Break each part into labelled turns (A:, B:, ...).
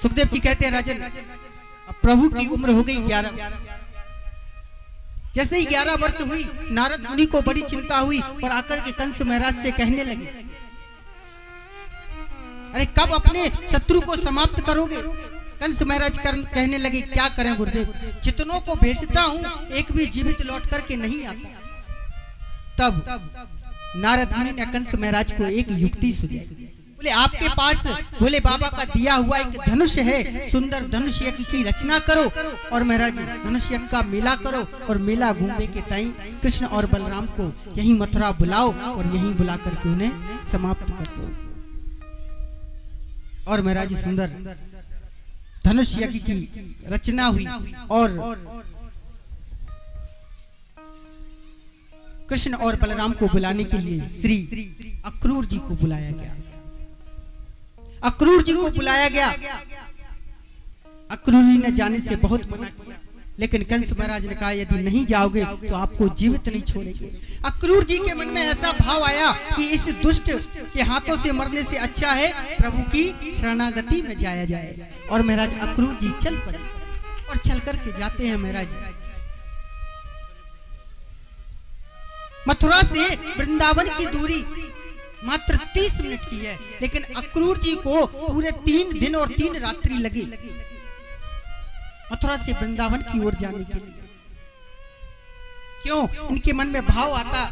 A: सुखदेव जी कहते हैं राजन, अब प्रभु की उम्र हो गई 11। जैसे ही 11 वर्ष हुई, नारद मुनि को बड़ी चिंता हुई और आकर के कंस महाराज से कहने लगे, अरे कब अपने शत्रु को समाप्त करोगे? कंस महाराज कहने लगे, क्या करें गुरुदेव, जितनों को भेजता हूं एक भी जीवित लौट करके नहीं आता। तब नारद मुनि ने कंस महाराज को एक युक्ति सुझाई। बोले, आपके पास भोले बाबा का दिया हुआ एक धनुष है, सुंदर धनुष यज्ञ की रचना करो और महाराज धनुष यज्ञ का मेला करो और मेला घूमने के टाइम कृष्ण और बलराम को यहीं मथुरा बुलाओ और यहीं बुला करके उन्हें समाप्त कर दो। और महाराज सुंदर धनुष यज्ञ की रचना हुई और कृष्ण और बलराम को बुलाने के लिए श्री अक्रूर जी को बुलाया गया। अक्रूर जी को बुलाया गया। अक्रूर जी ने जाने से बहुत मना किया, लेकिन कंस महाराज ने कहा, यदि नहीं जाओगे तो आपको जीवित नहीं छोड़ेंगे। अक्रूर जी के मन में ऐसा भाव आया कि इस दुष्ट के हाथों से मरने से अच्छा है प्रभु की शरणागति में जाया जाए। और महाराज अक्रूर जी चल पड़े और चल करके जाते हैं। महाराज मथुरा से वृंदावन की दूरी मात्र 30 मिनट की है, लेकिन अक्रूर जी को पूरे 3 दिन और 3 रात्रि लगी मथुरा से वृंदावन की ओर जाने के लिए। क्यों? इनके मन में भाव आता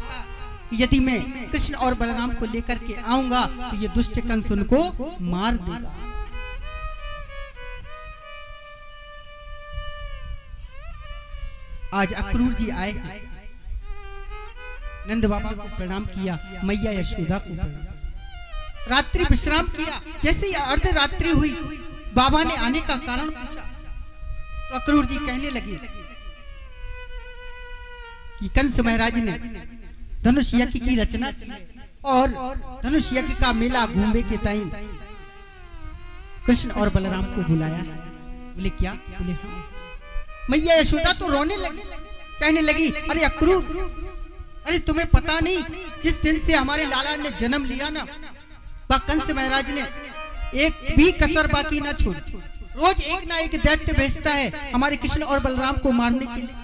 A: कि यदि मैं कृष्ण और बलराम को लेकर के आऊंगा तो ये दुष्ट कंस उनको मार देगा। आज अक्रूर जी आए, नंद बाबा को प्रणाम किया, मैया यशोदा को प्रणाम, रात्रि विश्राम किया। जैसे ही अर्धरात्रि हुई, बाबा ने आने का कारण पूछा तो अक्रूर जी कहने लगे कि कंस महाराज ने धनुष यज्ञ की रचना की और धनुष यज्ञ का मेला घूमने के टाइम कृष्ण और बलराम को बुलाया। बोले, क्या? बोले, हाँ। मैया यशोदा तो रोने लगी, कहने लगी, अरे अक्रूर, अरे तुम्हें पता नहीं, जिस दिन से हमारे लाला ने जन्म लिया ना, कंस महाराज ने एक भी कसर बाकी ना छोड़ी। रोज एक ना एक दैत्य भेजता है हमारे कृष्ण और बलराम को मारने के लिए।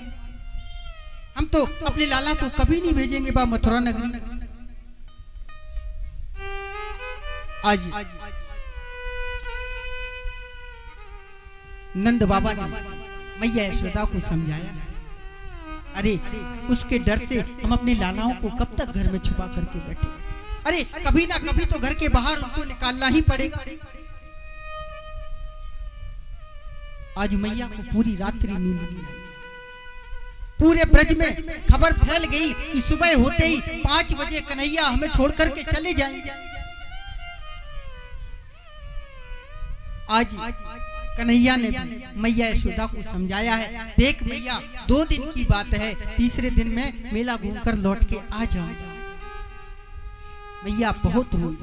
A: हम तो अपने लाला को कभी नहीं भेजेंगे बा मथुरा नगरी। आज नंद बाबा ने मैया यशोदा को समझाया, अरे उसके डर से हम अपने लालाओं को कब तक घर में छुपा करके बैठे? अरे कभी ना कभी तो घर के बाहर उनको निकालना ही पड़ेगा। आज मैया को पूरी रात्रि नींद नहीं आई। पूरे ब्रज में खबर फैल गई कि सुबह होते ही 5 बजे कन्हैया हमें छोड़ करके चले जाएंगे। आज कन्हैया ने मैया यशोदा को समझाया है, देख मैया, 2 दिन की बात है, तीसरे दिन में मेला घूमकर लौट के आ जाऊंगा। मैया बहुत रोई।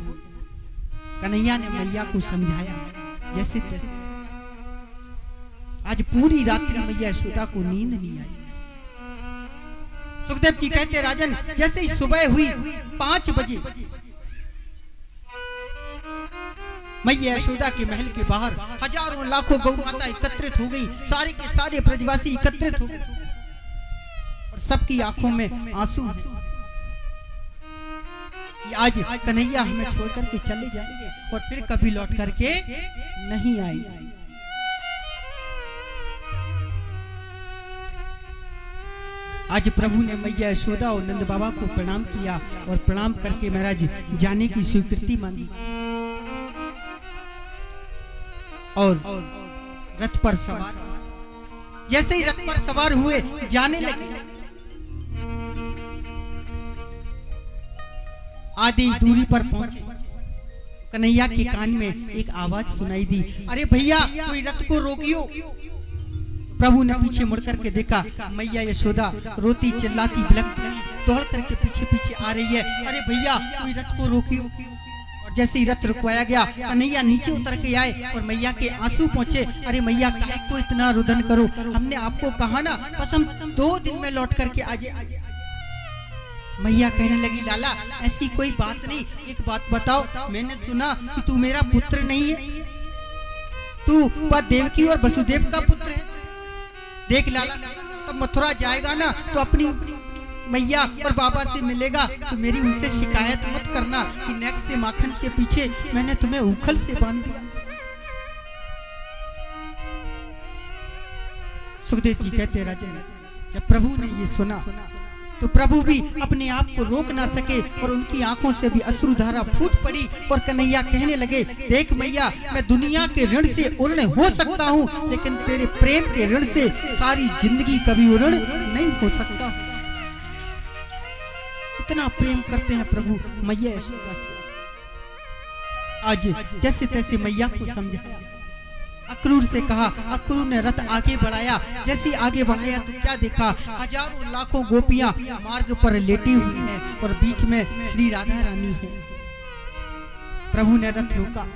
A: कन्हैया ने मैया को समझाया जैसे तैसे। आज पूरी रात्रि मैया यशोदा को नींद नहीं आई। सुखदेव जी कहते, राजन, जैसे ही सुबह हुई 5 बजे मैया यशोदा के महल के बाहर हजारों लाखों गौ माता एकत्रित हो गई। सारे के सारे ब्रजवासी एकत्रित हो गए और सबकी आंखों में आंसू हैं। आज कन्हैया हमें छोड़ करके चले जाएंगे और फिर कभी लौट करके नहीं आएंगे। आज प्रभु ने मैया यशोदा और नंद बाबा को प्रणाम किया और प्रणाम करके महाराज जाने की स्वीकृति मांगी और रथ पर सवार। जैसे ही रथ पर सवार हुए, जाने लगे, आधी दूरी पर पहुंचे, कन्हैया के कान में एक आवाज सुनाई दी, अरे भैया, कोई रथ को रोकियो। प्रभु ने पीछे मुड़ करके देखा, मैया यशोदा रोती चिल्लाती बिलखती दौड़ करके पीछे पीछे आ रही है। अरे भैया, कोई रथ को रोकियो। और जैसे ही रथ रुकवाया गया, कन्हैया नीचे उतर के आए और मैया के आंसू पहुंचे। अरे मैया, काहे को इतना रुदन करो, हमने आपको कहा ना, बस हम 2 दिन में लौट करके आ जाए। मैया कहने लगी, लाला, ऐसी कोई बात नहीं, एक बात बताओ, मैंने सुना कि तू मेरा पुत्र नहीं है। तू वह देवकी और वसुदेव का पुत्र है। देख लाला, तब मथुरा जाएगा ना तो अपनी मैया और बाबा से मिलेगा, तो मेरी उनसे शिकायत मत करना कि नेक से माखन के पीछे मैंने तुम्हें उखल से बांध दिया। सुखदेव जी कहते राजन, जब प्रभु ने ये सुना तो प्रभु भी अपने आप को रोक ना सके और उनकी आंखों से भी अश्रुधारा फूट पड़ी और कन्हैया कहने लगे, देख मैया, मैं दुनिया के ऋण से उर्ण हो सकता हूँ, लेकिन तेरे प्रेम के ऋण से सारी जिंदगी कभी उर्ण नहीं हो सकता। इतना प्रेम करते हैं प्रभु मैया यशोदा से। आज जैसे तैसे मैया को समझाया, अक्रूर से कहा। अक्रूर ने रथ आगे बढ़ाया, जैसे आगे बढ़ाया तो क्या देखा, हजारों लाखों गोपियां मार्ग पर लेटी हुई हैं और बीच में श्री राधा रानी है। प्रभु ने रथ रोका,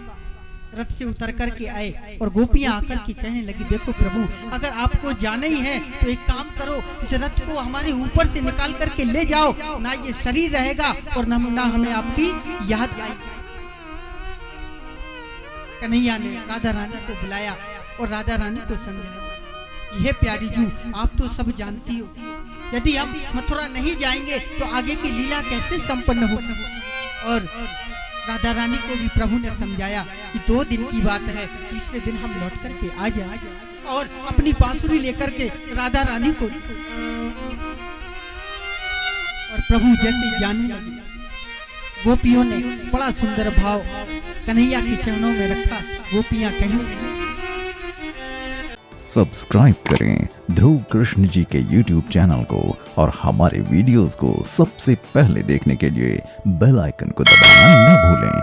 A: रथ से उतर करके आए और गोपियां आकर के कहने लगी, देखो प्रभु, अगर आपको जाना ही है तो एक काम करो, इस रथ को हमारे ऊपर से निकाल करके ले जाओ, ना ये शरीर रहेगा और ना हमें आपकी याद आएगी। कन्हैया ने राधा रानी को बुलाया और राधा रानी को समझाया, यह प्यारी जू, आप तो सब जानती हो, यदि हम मथुरा नहीं जाएंगे तो आगे की लीला कैसे संपन्न होगी। और राधा रानी को भी प्रभु ने समझाया कि 2 दिन की बात है, तीसरे दिन हम लौट करके आ जाए। और अपनी बांसुरी लेकर के राधा रानी को, और प्रभु जैसे जानने लगे, गोपियों ने बड़ा सुंदर भाव कन्हैया के चरणों में रखा। गोपियां कहने,
B: सब्सक्राइब करें ध्रुव कृष्ण जी के YouTube चैनल को और हमारे वीडियोस को सबसे पहले देखने के लिए बेल आइकन को दबाना न भूलें।